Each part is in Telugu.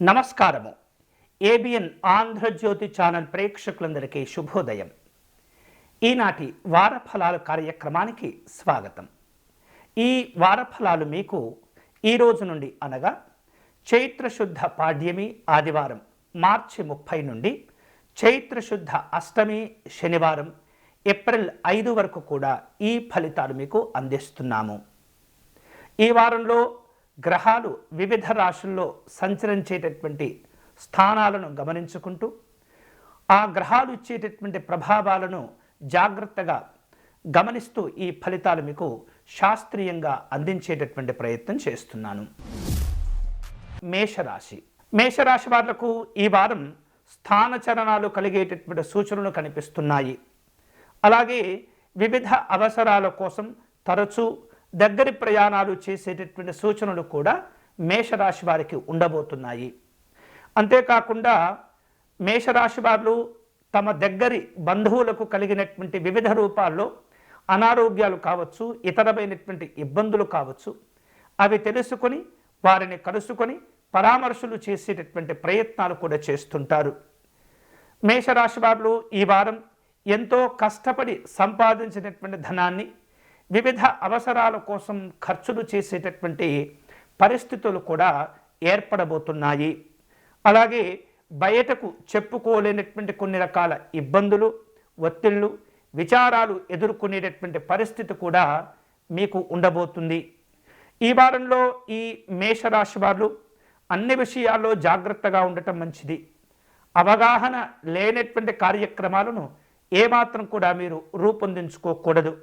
నమస్కారము. ఏబిఎన్ ఆంధ్రజ్యోతి ఛానల్ ప్రేక్షకులందరికీ శుభోదయం. ఈనాటి వారఫలాలు కార్యక్రమానికి స్వాగతం. ఈ వారఫలాలు మీకు ఈ రోజు నుండి అనగా చైత్రశుద్ధ పాడ్యమి ఆదివారం మార్చి 30 నుండి చైత్రశుద్ధ అష్టమి శనివారం ఏప్రిల్ 5 వరకు కూడా ఈ ఫలితాలు మీకు అందిస్తున్నాము. ఈ వారంలో గ్రహాలు వివిధ రాశుల్లో సంచరించేటటువంటి స్థానాలను గమనించుకుంటూ ఆ గ్రహాలు ఇచ్చేటటువంటి ప్రభావాలను జాగ్రత్తగా గమనిస్తూ ఈ ఫలితాలు మీకు శాస్త్రీయంగా అందించేటటువంటి ప్రయత్నం చేస్తున్నాను. మేషరాశి. మేషరాశి వాళ్లకు ఈ వారం స్థానచలనాలు కలిగేటటువంటి సూచనలు కనిపిస్తున్నాయి. అలాగే వివిధ అవసరాల కోసం తరచూ దగ్గరి ప్రయాణాలు చేసేటటువంటి సూచనలు కూడా మేషరాశి వారికి ఉండబోతున్నాయి. అంతేకాకుండా మేషరాశి వారు తమ దగ్గరి బంధువులకు కలిగినటువంటి వివిధ రూపాల్లో అనారోగ్యాలు కావచ్చు, ఇతరమైనటువంటి ఇబ్బందులు కావచ్చు, అవి తెలుసుకొని వారిని కలుసుకొని పరామర్శలు చేసేటటువంటి ప్రయత్నాలు కూడా చేస్తుంటారు. మేషరాశి వారు ఈ వారం ఎంతో కష్టపడి సంపాదించినటువంటి ధనాన్ని వివిధ అవసరాల కోసం ఖర్చులు చేసేటటువంటి పరిస్థితులు కూడా ఏర్పడబోతున్నాయి. అలాగే బయటకు చెప్పుకోలేనటువంటి కొన్ని రకాల ఇబ్బందులు, ఒత్తిళ్ళు, విచారాలు ఎదుర్కొనేటటువంటి పరిస్థితి కూడా మీకు ఉండబోతుంది. ఈ వారంలో ఈ మేషరాశి వారు అన్ని విషయాల్లో జాగ్రత్తగా ఉండటం మంచిది. అవగాహన లేనటువంటి కార్యక్రమాలను ఏమాత్రం కూడా మీరు రూపొందించుకోకూడదు.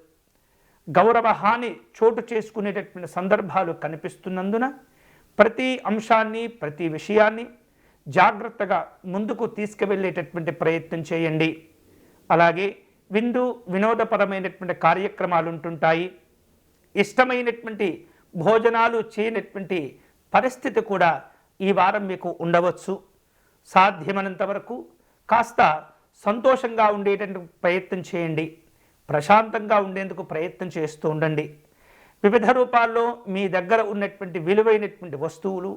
గౌరవ హాని చోటు చేసుకునేటటువంటి సందర్భాలు కనిపిస్తున్నందున ప్రతి అంశాన్ని, ప్రతి విషయాన్ని జాగ్రత్తగా ముందుకు తీసుకువెళ్ళేటటువంటి ప్రయత్నం చేయండి. అలాగే వినోదపరమైనటువంటి కార్యక్రమాలు ఉంటుంటాయి. ఇష్టమైనటువంటి భోజనాలు చేయనటువంటి పరిస్థితి కూడా ఈ వారం మీకు ఉండవచ్చు. సాధ్యమైనంత వరకు కాస్త సంతోషంగా ఉండేటటువంటి ప్రయత్నం చేయండి. ప్రశాంతంగా ఉండేందుకు ప్రయత్నం చేస్తూ ఉండండి. వివిధ రూపాల్లో మీ దగ్గర ఉన్నటువంటి విలువైనటువంటి వస్తువులు,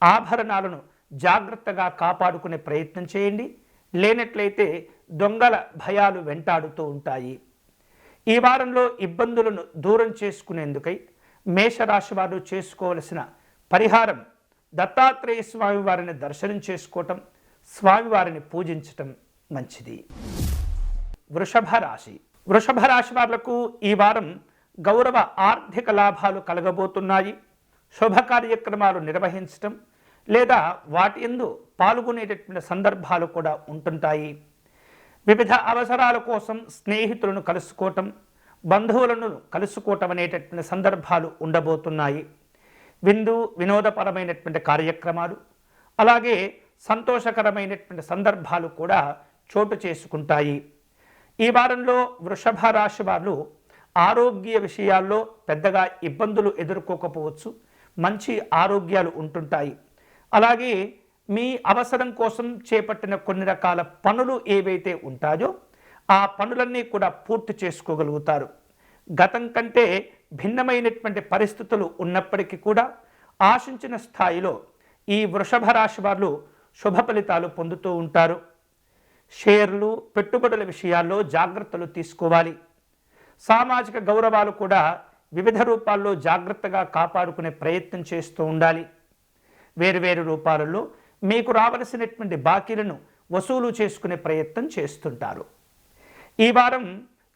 ఆభరణాలను జాగ్రత్తగా కాపాడుకునే ప్రయత్నం చేయండి. లేనట్లయితే దొంగల భయాలు వెంటాడుతూ ఉంటాయి. ఈ వారంలో ఇబ్బందులను దూరం చేసుకునేందుకై మేషరాశి వారు చేసుకోవలసిన పరిహారం దత్తాత్రేయ స్వామి వారిని దర్శనం చేసుకోవటం, స్వామివారిని పూజించటం మంచిది. వృషభ రాశి. వృషభ రాశి వాళ్లకు ఈ వారం గౌరవ ఆర్థిక లాభాలు కలగబోతున్నాయి. శుభ కార్యక్రమాలు నిర్వహించటం లేదా వాటి యందు పాల్గొనేటటువంటి సందర్భాలు కూడా ఉంటుంటాయి. వివిధ అవసరాల కోసం స్నేహితులను కలుసుకోవటం, బంధువులను కలుసుకోవటం అనేటటువంటి సందర్భాలు ఉండబోతున్నాయి. వినోదపరమైనటువంటి కార్యక్రమాలు, అలాగే సంతోషకరమైనటువంటి సందర్భాలు కూడా చోటు చేసుకుంటాయి. ఈ వారంలో వృషభ రాశి వారు ఆరోగ్య విషయాల్లో పెద్దగా ఇబ్బందులు ఎదుర్కోకపోవచ్చు. మంచి ఆరోగ్యాలు ఉంటుంటాయి. అలాగే మీ అవసరం కోసం చేపట్టిన కొన్ని రకాల పనులు ఏవైతే ఉంటాయో ఆ పనులన్నీ కూడా పూర్తి చేసుకోగలుగుతారు. గతం కంటే భిన్నమైనటువంటి పరిస్థితులు ఉన్నప్పటికీ కూడా ఆశించిన స్థాయిలో ఈ వృషభ రాశి వారు శుభ ఫలితాలు పొందుతూ ఉంటారు. షేర్లు, పెట్టుబడుల విషయాల్లో జాగ్రత్తలు తీసుకోవాలి. సామాజిక గౌరవాలు కూడా వివిధ రూపాల్లో జాగ్రత్తగా కాపాడుకునే ప్రయత్నం చేస్తూ ఉండాలి. వేరువేరు రూపాలలో మీకు రావలసినటువంటి బాకీలను వసూలు చేసుకునే ప్రయత్నం చేస్తుంటారు. ఈ వారం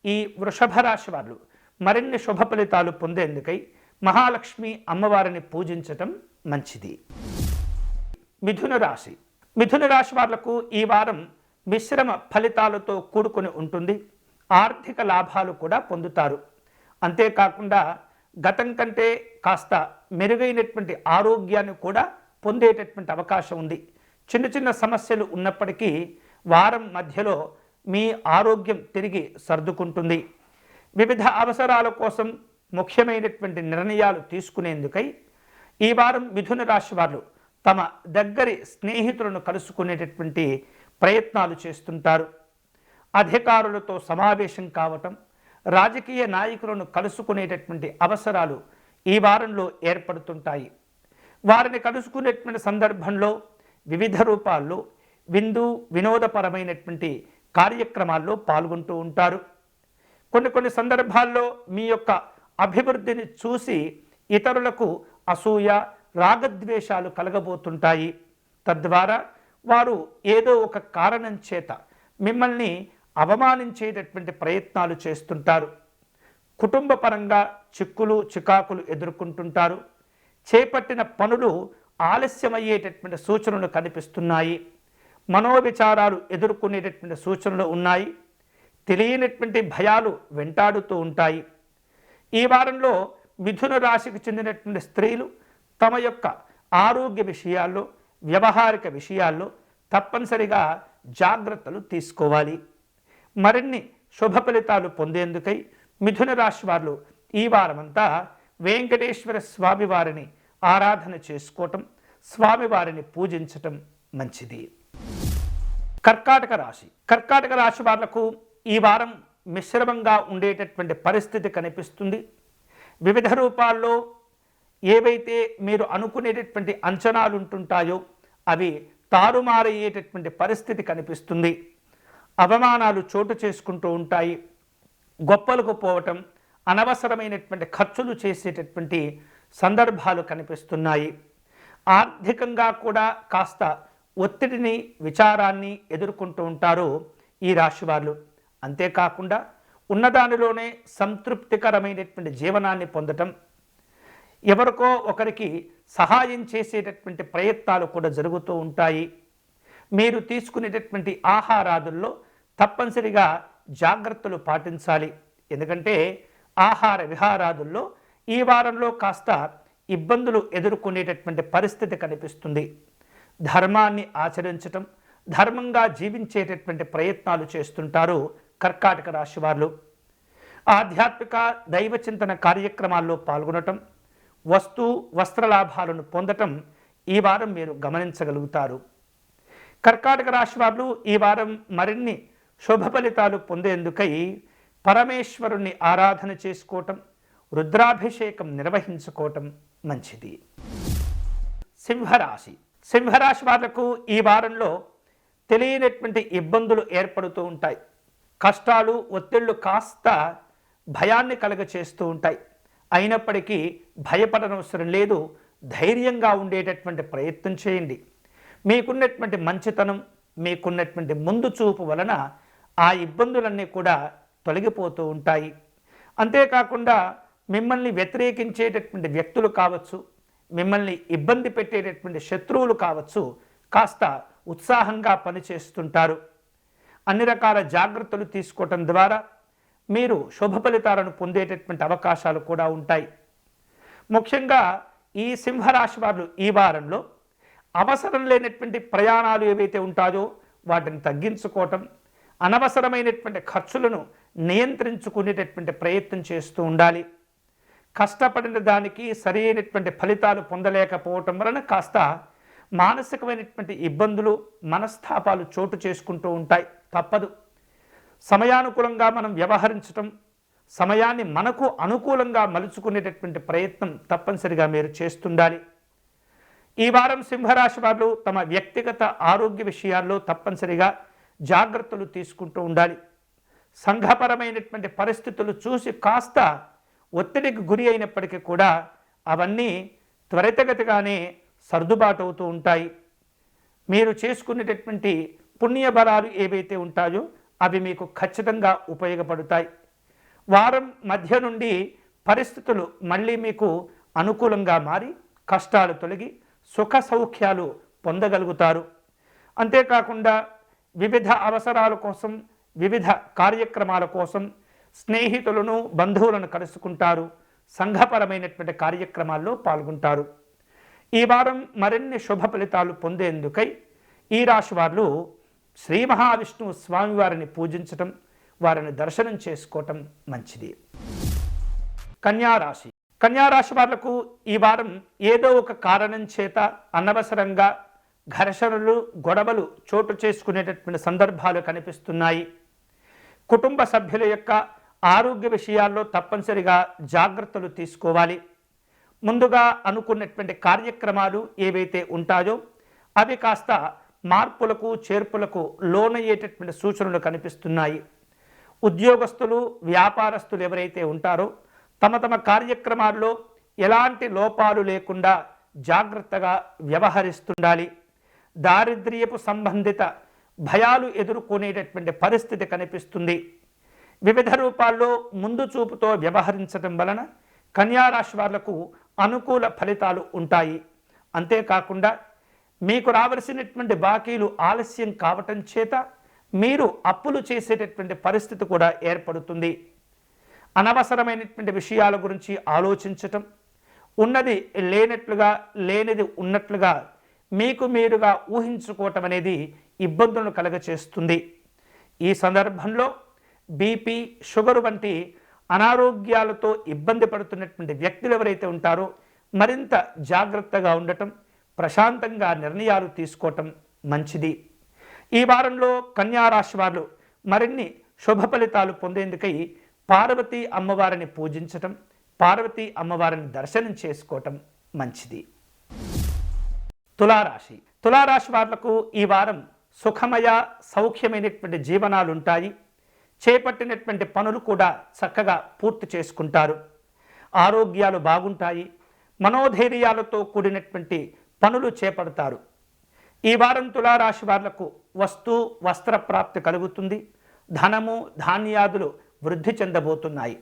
ఈ వృషభ రాశి వారు మరిన్ని శుభ ఫలితాలు పొందేందుకై మహాలక్ష్మి అమ్మవారిని పూజించటం మంచిది. మిథున రాశి. మిథున రాశి వాళ్లకు ఈ వారం మిశ్రమ ఫలితాలతో కూడుకొని ఉంటుంది. ఆర్థిక లాభాలు కూడా పొందుతారు. అంతేకాకుండా గతం కంటే కాస్త మెరుగైనటువంటి ఆరోగ్యాన్ని కూడా పొందేటటువంటి అవకాశం ఉంది. చిన్న చిన్న సమస్యలు ఉన్నప్పటికీ వారం మధ్యలో మీ ఆరోగ్యం తిరిగి సర్దుకుంటుంది. వివిధ అవసరాల కోసం ముఖ్యమైనటువంటి నిర్ణయాలు తీసుకునేందుకై ఈ వారం మిథున రాశి వారు తమ దగ్గరి స్నేహితులను కలుసుకునేటటువంటి ప్రయత్నాలు చేస్తుంటారు. అధికారులతో సమావేశం కావటం, రాజకీయ నాయకులను కలుసుకునేటటువంటి అవసరాలు ఈ వారంలో ఏర్పడుతుంటాయి. వారిని కలుసుకునేటువంటి సందర్భంలో వివిధ రూపాల్లో విందు వినోదపరమైనటువంటి కార్యక్రమాల్లో పాల్గొంటూ ఉంటారు. కొన్ని సందర్భాల్లో మీ యొక్క అభివృద్ధిని చూసి ఇతరులకు అసూయ రాగద్వేషాలు కలగబోతుంటాయి. తద్వారా వారు ఏదో ఒక కారణం చేత మిమ్మల్ని అవమానించేటటువంటి ప్రయత్నాలు చేస్తుంటారు. కుటుంబ పరంగా చిక్కులు చికాకులు ఎదుర్కొంటుంటారు. చేపట్టిన పనులు ఆలస్యమయ్యేటటువంటి సూచనలు కనిపిస్తున్నాయి. మనోవిచారాలు ఎదుర్కొనేటటువంటి సూచనలు ఉన్నాయి. తెలియనటువంటి భయాలు వెంటాడుతూ ఉంటాయి. ఈ వారంలో మిథున రాశికి చెందినటువంటి స్త్రీలు తమ యొక్క ఆరోగ్య విషయాల్లో వ్యవహారిక విషయాల్లో తప్పనిసరిగా జాగ్రత్తలు తీసుకోవాలి. మరిన్ని శుభ ఫలితాలు పొందేందుకై మిథున రాశి వారు ఈ వారమంతా వెంకటేశ్వర స్వామివారిని ఆరాధన చేసుకోవటం, స్వామివారిని పూజించటం మంచిది. కర్కాటక రాశి వాళ్లకు ఈ వారం మిశ్రమంగా ఉండేటటువంటి పరిస్థితి కనిపిస్తుంది. వివిధ రూపాల్లో ఏవైతే మీరు అనుకునేటటువంటి అంచనాలు ఉంటుంటాయో అవి తారుమారయ్యేటటువంటి పరిస్థితి కనిపిస్తుంది. అవమానాలు చోటు చేసుకుంటూ ఉంటాయి. గొప్పలకు పోవటం, అనవసరమైనటువంటి ఖర్చులు చేసేటటువంటి సందర్భాలు కనిపిస్తున్నాయి. ఆర్థికంగా కూడా కాస్త ఒత్తిడిని విచారాన్ని ఎదుర్కొంటూ ఉంటారు ఈ రాశి వాళ్ళు. అంతేకాకుండా ఉన్నదానిలోనే సంతృప్తికరమైనటువంటి జీవనాన్ని పొందటం, ఎవరికో ఒకరికి సహాయం చేసేటటువంటి ప్రయత్నాలు కూడా జరుగుతూ ఉంటాయి. మీరు తీసుకునేటటువంటి ఆహారాదుల్లో తప్పనిసరిగా జాగ్రత్తలు పాటించాలి. ఎందుకంటే ఆహార విహారాదుల్లో ఈ వారంలో కాస్త ఇబ్బందులు ఎదుర్కొనేటటువంటి పరిస్థితి కనిపిస్తుంది. ధర్మాన్ని ఆచరించటం, ధర్మంగా జీవించేటటువంటి ప్రయత్నాలు చేస్తుంటారు కర్కాటక రాశి వారు. ఆధ్యాత్మిక దైవచింతన కార్యక్రమాల్లో పాల్గొనటం, వస్త్రలాభాలను పొందటం ఈ వారం మీరు గమనించగలుగుతారు. కర్కాటక రాశి వారు ఈ వారం మరిన్ని శుభ ఫలితాలు పొందేందుకై పరమేశ్వరుణ్ణి ఆరాధన చేసుకోవటం, రుద్రాభిషేకం నిర్వహించుకోవటం మంచిది. సింహరాశి వాళ్లకు ఈ వారంలో తెలియనటువంటి ఇబ్బందులు ఏర్పడుతూ ఉంటాయి. కష్టాలు ఒత్తిళ్లు కాస్త భయాన్ని కలగచేస్తూ ఉంటాయి. అయినప్పటికీ భయపడనవసరం లేదు. ధైర్యంగా ఉండేటటువంటి ప్రయత్నం చేయండి. మీకున్నటువంటి మంచితనం, మీకున్నటువంటి ముందు చూపు వలన ఆ ఇబ్బందులన్నీ కూడా తొలగిపోతూ ఉంటాయి. అంతేకాకుండా మిమ్మల్ని వ్యతిరేకించేటటువంటి వ్యక్తులు కావచ్చు, మిమ్మల్ని ఇబ్బంది పెట్టేటటువంటి శత్రువులు కావచ్చు, కాస్త ఉత్సాహంగా పనిచేస్తుంటారు. అన్ని రకాల జాగ్రత్తలు తీసుకోవటం ద్వారా మీరు శుభ ఫలితాలను పొందేటటువంటి అవకాశాలు కూడా ఉంటాయి. ముఖ్యంగా ఈ సింహరాశి వారు ఈ వారంలో అవసరం లేనటువంటి ప్రయాణాలు ఏవైతే ఉంటాయో వాటిని తగ్గించుకోవటం, అనవసరమైనటువంటి ఖర్చులను నియంత్రించుకునేటటువంటి ప్రయత్నం చేస్తూ ఉండాలి. కష్టపడిన దానికి సరైనటువంటి ఫలితాలు పొందలేకపోవటం వలన కాస్త మానసికమైనటువంటి ఇబ్బందులు, మనస్తాపాలు చోటు చేసుకుంటూ ఉంటాయి. తప్పదు. సమయానుకూలంగా మనం వ్యవహరించటం, సమయాన్ని మనకు అనుకూలంగా మలుచుకునేటటువంటి ప్రయత్నం తప్పనిసరిగా మీరు చేస్తుండాలి. ఈ వారం సింహరాశి వారు తమ వ్యక్తిగత ఆరోగ్య విషయాల్లో తప్పనిసరిగా జాగ్రత్తలు తీసుకుంటూ ఉండాలి. సంఘపరమైనటువంటి పరిస్థితులు చూసి కాస్త ఒత్తిడికి గురి అయినప్పటికీ కూడా అవన్నీ త్వరితగతిగానే సర్దుబాటు అవుతూ ఉంటాయి. మీరు చేసుకునేటటువంటి పుణ్యబలాలు ఏవైతే ఉంటాయో అవి మీకు ఖచ్చితంగా ఉపయోగపడతాయి. వారం మధ్య నుండి పరిస్థితులు మళ్ళీ మీకు అనుకూలంగా మారి కష్టాలు తొలగి సుఖ సౌఖ్యాలు పొందగలుగుతారు. అంతేకాకుండా వివిధ అవసరాల కోసం, వివిధ కార్యక్రమాల కోసం స్నేహితులను, బంధువులను కలుసుకుంటారు. సంఘపరమైనటువంటి కార్యక్రమాల్లో పాల్గొంటారు. ఈ వారం మరిన్ని శుభ ఫలితాలు పొందేందుకై ఈ రాశి వారు శ్రీ మహావిష్ణువు స్వామివారిని పూజించటం, వారిని దర్శనం చేసుకోవటం మంచిది. కన్యారాశి వాళ్లకు ఈ వారం ఏదో ఒక కారణం చేత అనవసరంగా ఘర్షణలు, గొడవలు చోటు చేసుకునేటటువంటి సందర్భాలు కనిపిస్తున్నాయి. కుటుంబ సభ్యుల యొక్క ఆరోగ్య విషయాల్లో తప్పనిసరిగా జాగ్రత్తలు తీసుకోవాలి. ముందుగా అనుకున్నటువంటి కార్యక్రమాలు ఏవైతే ఉంటాయో అవి కాస్త మార్పులకు చేర్పులకు లోనయ్యేటటువంటి సూచనలు కనిపిస్తున్నాయి. ఉద్యోగస్తులు వ్యాపారస్తులు ఎవరైతే ఉంటారో తమ తమ కార్యక్రమాల్లో ఎలాంటి లోపాలు లేకుండా జాగ్రత్తగా వ్యవహరిస్తుండాలి. దారిద్ర్యపు సంబంధిత భయాలు ఎదుర్కొనేటటువంటి పరిస్థితి కనిపిస్తుంది. వివిధ రూపాల్లో ముందు చూపుతో వ్యవహరించడం వలన కన్యారాశి వాళ్లకు అనుకూల ఫలితాలు ఉంటాయి. అంతేకాకుండా మీకు రావలసినటువంటి బాకీలు ఆలస్యం కావటం చేత మీరు అప్పులు చేసేటటువంటి పరిస్థితి కూడా ఏర్పడుతుంది. అనవసరమైనటువంటి విషయాల గురించి ఆలోచించటం, ఉన్నది లేనట్లుగా లేనిది ఉన్నట్లుగా మీకు మీరుగా ఊహించుకోవటం అనేది ఇబ్బందులను కలగచేస్తుంది. ఈ సందర్భంలో బీపీ, షుగర్ వంటి అనారోగ్యాలతో ఇబ్బంది పడుతున్నటువంటి వ్యక్తులు ఎవరైతే ఉంటారో మరింత జాగ్రత్తగా ఉండటం, ప్రశాంతంగా నిర్ణయాలు తీసుకోవటం మంచిది. ఈ వారంలో కన్యారాశి వారు మరిన్ని శుభ ఫలితాలు పొందేందుకై పార్వతీ అమ్మవారిని పూజించటం, పార్వతీ అమ్మవారిని దర్శనం చేసుకోవటం మంచిది. తులారాశి. తులారాశి వాళ్లకు ఈ వారం సుఖమయ సౌఖ్యమైనటువంటి జీవనాలు ఉంటాయి. చేపట్టినటువంటి పనులు కూడా చక్కగా పూర్తి చేసుకుంటారు. ఆరోగ్యాలు బాగుంటాయి. మనోధైర్యాలతో కూడినటువంటి పనులు చేపడతారు. ఈ వారం తులారాశి వాళ్లకు వస్త్ర ప్రాప్తి కలుగుతుంది. ధనము ధాన్యాదులు వృద్ధి చెందబోతున్నాయి.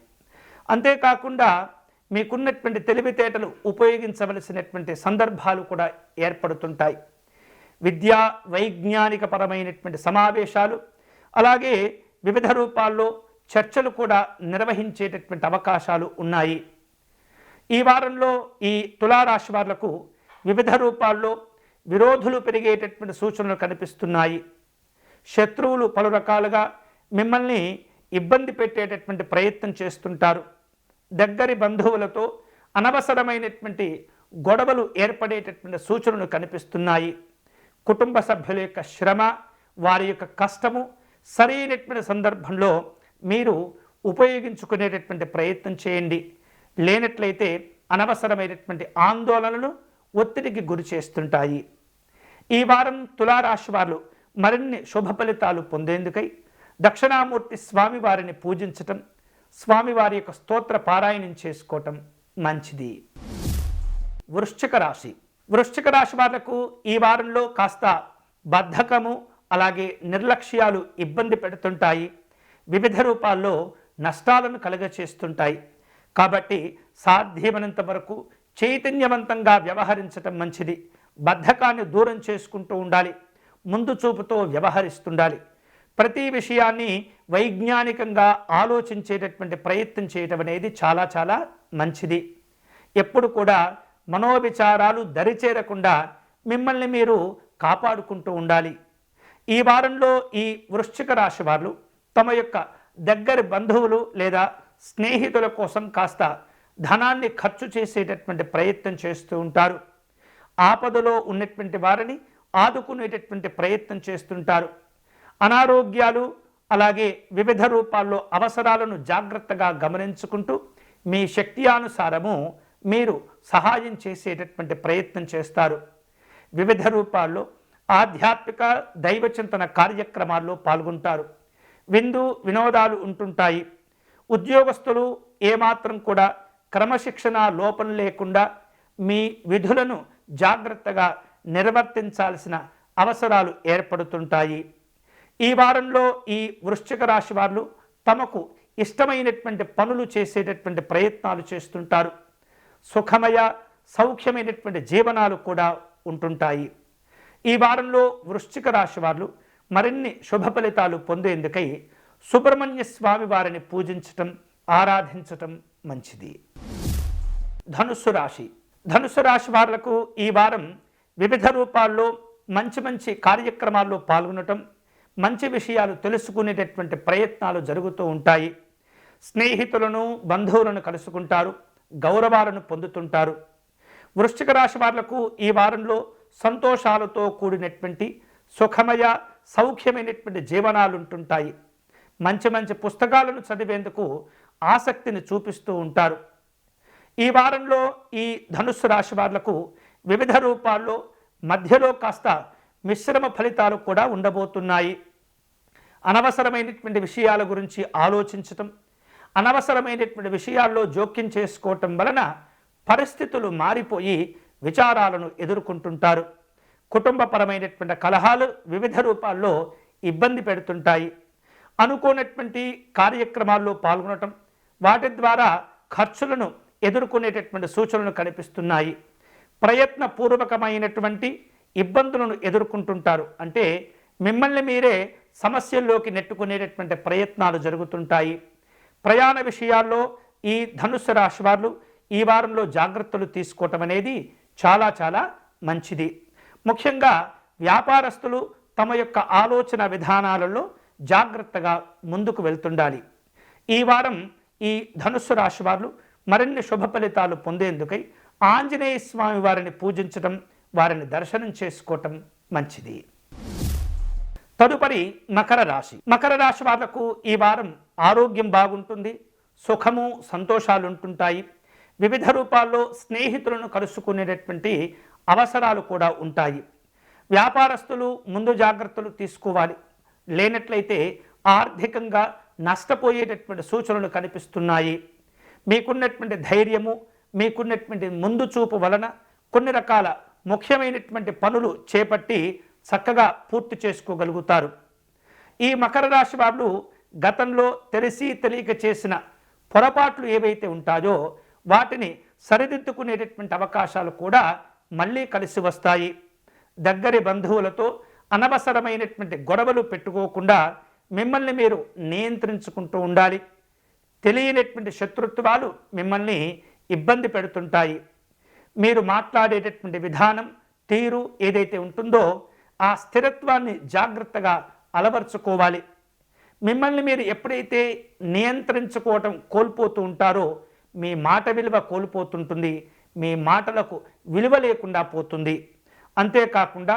అంతేకాకుండా మీకున్నటువంటి తెలివితేటలు ఉపయోగించవలసినటువంటి సందర్భాలు కూడా ఏర్పడుతుంటాయి. విద్యా వైజ్ఞానిక పరమైనటువంటి సమావేశాలు, అలాగే వివిధ రూపాల్లో చర్చలు కూడా నిర్వహించేటటువంటి అవకాశాలు ఉన్నాయి. ఈ వారంలో ఈ తులారాశి వాళ్లకు వివిధ రూపాల్లో విరోధులు పెరిగేటటువంటి సూచనలు కనిపిస్తున్నాయి. శత్రువులు పలు రకాలుగా మిమ్మల్ని ఇబ్బంది పెట్టేటటువంటి ప్రయత్నం చేస్తుంటారు. దగ్గరి బంధువులతో అనవసరమైనటువంటి గొడవలు ఏర్పడేటటువంటి సూచనలు కనిపిస్తున్నాయి. కుటుంబ సభ్యుల యొక్క శ్రమ, వారి యొక్క కష్టము సరైనటువంటి సందర్భంలో మీరు ఉపయోగించుకునేటటువంటి ప్రయత్నం చేయండి. లేనట్లయితే అనవసరమైనటువంటి ఆందోళనలు ఒత్తిడికి గురి చేస్తుంటాయి. ఈ వారం తులారాశి వారు మరిన్ని శుభ ఫలితాలు పొందేందుకై దక్షిణామూర్తి స్వామివారిని పూజించటం, స్వామివారి యొక్క స్తోత్ర పారాయణం చేసుకోవటం మంచిది. వృశ్చిక రాశి. వృశ్చిక రాశి వాళ్లకు ఈ వారంలో కాస్త బద్ధకము, అలాగే నిర్లక్ష్యాలు ఇబ్బంది పెడుతుంటాయి. వివిధ రూపాల్లో నష్టాలను కలుగచేస్తుంటాయి. కాబట్టి సాధ్యమైనంత వరకు చైతన్యవంతంగా వ్యవహరించటం మంచిది. బద్ధకాన్ని దూరం చేసుకుంటూ ఉండాలి. ముందు చూపుతో వ్యవహరిస్తుండాలి. ప్రతి విషయాన్ని వైజ్ఞానికంగా ఆలోచించేటటువంటి ప్రయత్నం చేయటం అనేది చాలా చాలా మంచిది. ఎప్పుడు కూడా మనోవిచారాలు దరిచేరకుండా మిమ్మల్ని మీరు కాపాడుకుంటూ ఉండాలి. ఈ వారంలో ఈ వృశ్చిక రాశి వారు తమ యొక్క దగ్గరి బంధువులు లేదా స్నేహితుల కోసం కాస్త ధనాన్ని ఖర్చు చేసేటటువంటి ప్రయత్నం చేస్తూ ఉంటారు. ఆపదలో ఉన్నటువంటి వారిని ఆదుకునేటటువంటి ప్రయత్నం చేస్తుంటారు. అనారోగ్యాలు, అలాగే వివిధ రూపాల్లో అవసరాలను జాగ్రత్తగా గమనించుకుంటూ మీ శక్త్యానుసారము మీరు సహాయం చేసేటటువంటి ప్రయత్నం చేస్తారు. వివిధ రూపాల్లో ఆధ్యాత్మిక దైవచింతన కార్యక్రమాల్లో పాల్గొంటారు. విందు వినోదాలు ఉంటుంటాయి. ఉద్యోగస్తులు ఏమాత్రం కూడా క్రమశిక్షణ లోపం లేకుండా మీ విధులను జాగ్రత్తగా నిర్వర్తించాల్సిన అవసరాలు ఏర్పడుతుంటాయి. ఈ వారంలో ఈ వృశ్చిక రాశి వారు తమకు ఇష్టమైనటువంటి పనులు చేసేటటువంటి ప్రయత్నాలు చేస్తుంటారు. సుఖమయ సౌఖ్యమైనటువంటి జీవనాలు కూడా ఉంటుంటాయి. ఈ వారంలో వృశ్చిక రాశి వారు మరిన్ని శుభ ఫలితాలు పొందేందుకై సుబ్రహ్మణ్య స్వామి వారిని పూజించటం, ఆరాధించటం మంచిది. ధనుస్సు రాశి. ధనుస్సు రాశి వాళ్లకు ఈ వారం వివిధ రూపాల్లో మంచి మంచి కార్యక్రమాల్లో పాల్గొనటం, మంచి విషయాలు తెలుసుకునేటటువంటి ప్రయత్నాలు జరుగుతూ ఉంటాయి. స్నేహితులను బంధువులను కలుసుకుంటారు. గౌరవాలను పొందుతుంటారు. వృశ్చిక రాశి వాళ్లకు ఈ వారంలో సంతోషాలతో కూడినటువంటి సుఖమయ సౌఖ్యమైనటువంటి జీవనాలు ఉంటుంటాయి. మంచి మంచి పుస్తకాలను చదివేందుకు ఆసక్తిని చూపిస్తూ ఉంటారు. ఈ వారంలో ఈ ధనుస్సు రాశి వాళ్లకు వివిధ రూపాల్లో మధ్యలో కాస్త మిశ్రమ ఫలితాలు కూడా ఉండబోతున్నాయి. అనవసరమైనటువంటి విషయాల గురించి ఆలోచించటం, అనవసరమైనటువంటి విషయాల్లో జోక్యం చేసుకోవటం వలన పరిస్థితులు మారిపోయి విచారాలను ఎదుర్కొంటుంటారు. కుటుంబపరమైనటువంటి కలహాలు వివిధ రూపాల్లో ఇబ్బంది పెడుతుంటాయి. అనుకోనటువంటి కార్యక్రమాల్లో పాల్గొనటం, వాటి ద్వారా ఖర్చులను ఎదుర్కొనేటటువంటి సూచనలు కనిపిస్తున్నాయి. ప్రయత్నపూర్వకమైనటువంటి ఇబ్బందులను ఎదుర్కొంటుంటారు. అంటే మిమ్మల్ని మీరే సమస్యల్లోకి నెట్టుకునేటటువంటి ప్రయత్నాలు జరుగుతుంటాయి. ప్రయాణ విషయాల్లో ఈ ధనుస్సు రాశి వారు ఈ వారంలో జాగ్రత్తలు తీసుకోవటం అనేది చాలా చాలా మంచిది. ముఖ్యంగా వ్యాపారస్తులు తమ యొక్క ఆలోచన విధానాలలో జాగ్రత్తగా ముందుకు వెళ్తుండాలి. ఈ వారం ఈ ధనుస్సు రాశి వారు మరిన్ని శుభ ఫలితాలు పొందేందుకై ఆంజనేయ స్వామి వారిని పూజించడం, వారిని దర్శనం చేసుకోవటం మంచిది. తదుపరి మకర రాశి. మకర రాశి వాళ్లకు ఈ వారం ఆరోగ్యం బాగుంటుంది, సుఖము సంతోషాలు ఉంటుంటాయి. వివిధ రూపాల్లో స్నేహితులను కలుసుకునేటటువంటి అవసరాలు కూడా ఉంటాయి. వ్యాపారస్తులు ముందు జాగ్రత్తలు తీసుకోవాలి. లేనట్లయితే ఆర్థికంగా నష్టపోయేటటువంటి సూచనలు కనిపిస్తున్నాయి. మీకున్నటువంటి ధైర్యము, మీకున్నటువంటి ముందు చూపు వలన కొన్ని రకాల ముఖ్యమైనటువంటి పనులు చేపట్టి చక్కగా పూర్తి చేసుకోగలుగుతారు. ఈ మకర రాశి వాళ్ళు గతంలో తెలిసి తెలియక చేసిన పొరపాట్లు ఏవైతే ఉంటాయో వాటిని సరిదిద్దుకునేటటువంటి అవకాశాలు కూడా మళ్ళీ కలిసి వస్తాయి. దగ్గరి బంధువులతో అనవసరమైనటువంటి గొడవలు పెట్టుకోకుండా మిమ్మల్ని మీరు నియంత్రించుకుంటూ ఉండాలి. తెలియనటువంటి శత్రుత్వాలు మిమ్మల్ని ఇబ్బంది పెడుతుంటాయి. మీరు మాట్లాడేటటువంటి విధానం, తీరు ఏదైతే ఉంటుందో ఆ స్థిరత్వాన్ని జాగ్రత్తగా అలవర్చుకోవాలి. మిమ్మల్ని మీరు ఎప్పుడైతే నియంత్రించుకోవటం కోల్పోతూ ఉంటారో మీ మాట విలువ కోల్పోతుంటుంది, మీ మాటలకు విలువ లేకుండా పోతుంది. అంతేకాకుండా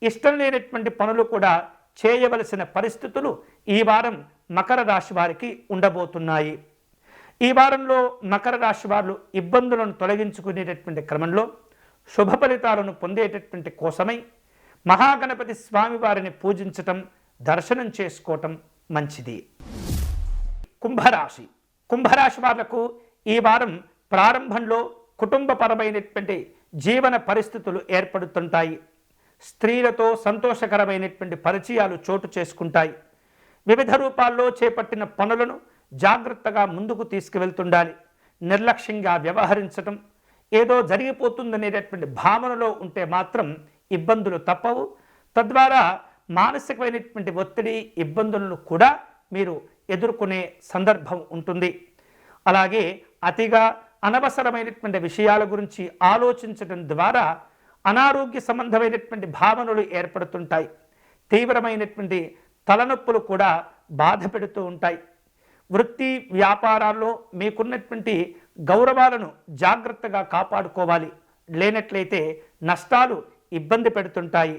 ఇష్టం లేనటువంటి పనులు కూడా చేయవలసిన పరిస్థితులు ఈ వారం మకర రాశి వారికి ఉండబోతున్నాయి. ఈ వారంలో మకర రాశి వారు ఇబ్బందులను తొలగించుకునేటటువంటి క్రమంలో శుభ ఫలితాలను పొందేటటువంటి కోసమై మహాగణపతి స్వామి వారిని పూజించటం, దర్శనం చేసుకోవటం మంచిది. కుంభరాశి. కుంభరాశి వాళ్లకు ఈ వారం ప్రారంభంలో కుటుంబపరమైనటువంటి జీవన పరిస్థితులు ఏర్పడుతుంటాయి. స్త్రీలతో సంతోషకరమైనటువంటి పరిచయాలు చోటు చేసుకుంటాయి. వివిధ రూపాల్లో చేపట్టిన పనులను జాగ్రత్తగా ముందుకు తీసుకువెళ్తుండాలి. నిర్లక్ష్యంగా వ్యవహరించటం, ఏదో జరిగిపోతుందనేటటువంటి భావనలో ఉంటే మాత్రం ఇబ్బందులు తప్పవు. తద్వారా మానసికమైనటువంటి ఒత్తిడి, ఇబ్బందులను కూడా మీరు ఎదుర్కొనే సందర్భం ఉంటుంది. అలాగే అతిగా అనవసరమైనటువంటి విషయాల గురించి ఆలోచించడం ద్వారా అనారోగ్య సంబంధమైనటువంటి భావనలు ఏర్పడుతుంటాయి. తీవ్రమైనటువంటి తలనొప్పులు కూడా బాధ పెడుతూ ఉంటాయి. వృత్తి వ్యాపారాల్లో మీకున్నటువంటి గౌరవాలను జాగ్రత్తగా కాపాడుకోవాలి. లేనట్లయితే నష్టాలు ఇబ్బంది పెడుతుంటాయి.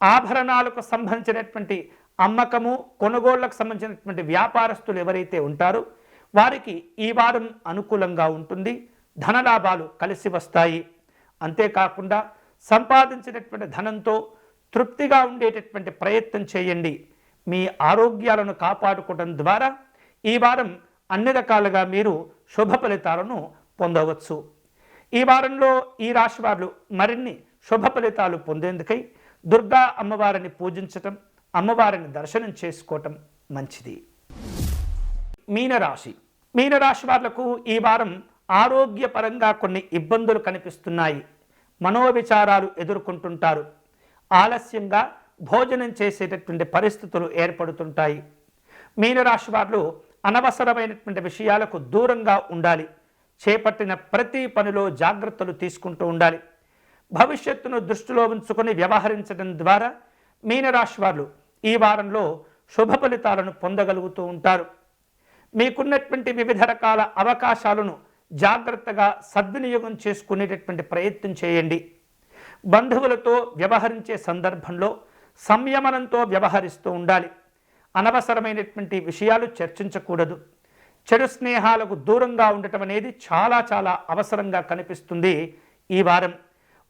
ఆభరణాలకు సంబంధించినటువంటి అమ్మకము, కొనుగోళ్లకు సంబంధించినటువంటి వ్యాపారస్తులు ఎవరైతే ఉంటారో వారికి ఈ వారం అనుకూలంగా ఉంటుంది. ధనలాభాలు కలిసి వస్తాయి. అంతేకాకుండా సంపాదించినటువంటి ధనంతో తృప్తిగా ఉండేటటువంటి ప్రయత్నం చేయండి. మీ ఆరోగ్యాలను కాపాడుకోవడం ద్వారా ఈ వారం అన్ని రకాలుగా మీరు శుభ ఫలితాలను పొందవచ్చు. ఈ వారంలో ఈ రాశి వారు మరిన్ని శుభ ఫలితాలు పొందేందుకై దుర్గా అమ్మవారిని పూజించటం, అమ్మవారిని దర్శనం చేసుకోవటం మంచిది. మీనరాశి. మీనరాశి వాళ్లకు ఈ వారం ఆరోగ్యపరంగా కొన్ని ఇబ్బందులు కనిపిస్తున్నాయి. మనోవిచారాలు ఎదుర్కొంటుంటారు. ఆలస్యంగా భోజనం చేసేటటువంటి పరిస్థితులు ఏర్పడుతుంటాయి. మీనరాశి వారు అనవసరమైనటువంటి విషయాలకు దూరంగా ఉండాలి. చేపట్టిన ప్రతి పనిలో జాగ్రత్తలు తీసుకుంటూ ఉండాలి. భవిష్యత్తును దృష్టిలో ఉంచుకొని వ్యవహరించడం ద్వారా మీనరాశి వారు ఈ వారంలో శుభ ఫలితాలను పొందగలుగుతూ ఉంటారు. మీకున్నటువంటి వివిధ రకాల అవకాశాలను జాగ్రత్తగా సద్వినియోగం చేసుకునేటటువంటి ప్రయత్నం చేయండి. బంధువులతో వ్యవహరించే సందర్భంలో సంయమనంతో వ్యవహరిస్తూ ఉండాలి. అనవసరమైనటువంటి విషయాలు చర్చించకూడదు. చెడు స్నేహాలకు దూరంగా ఉండటం అనేది చాలా చాలా అవసరంగా కనిపిస్తుంది ఈ వారం.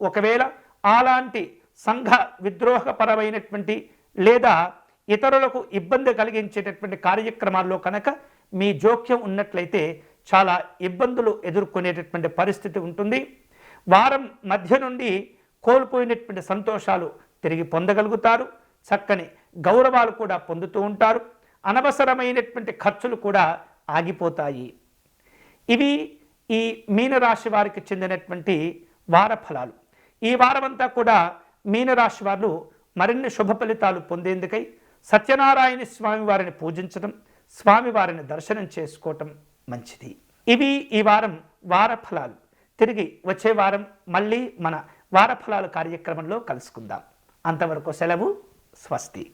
ఒకవేళ అలాంటి సంఘ విద్రోహపరమైనటువంటి లేదా ఇతరులకు ఇబ్బంది కలిగించేటటువంటి కార్యక్రమాల్లో కనుక మీ జోక్యం ఉన్నట్లయితే చాలా ఇబ్బందులు ఎదుర్కొనేటటువంటి పరిస్థితి ఉంటుంది. వారం మధ్య నుండి కోల్పోయినటువంటి సంతోషాలు తిరిగి పొందగలుగుతారు. చక్కని గౌరవాలు కూడా పొందుతూ ఉంటారు. అనవసరమైనటువంటి ఖర్చులు కూడా ఆగిపోతాయి. ఇవి ఈ మీనరాశి వారికి చెందినటువంటి వార ఫలాలు. ఈ వారమంతా కూడా మీనరాశి వారు మరిన్ని శుభ ఫలితాలు పొందేందుకై సత్యనారాయణ స్వామి వారిని పూజించడం, స్వామివారిని దర్శనం చేసుకోవటం మంచిది. ఇవి ఈ వారం వార ఫలాలు. తిరిగి వచ్చే వారం మళ్ళీ మన వార ఫలాల కార్యక్రమంలో కలుసుకుందాం. అంతవరకు సెలవు. స్వస్తి.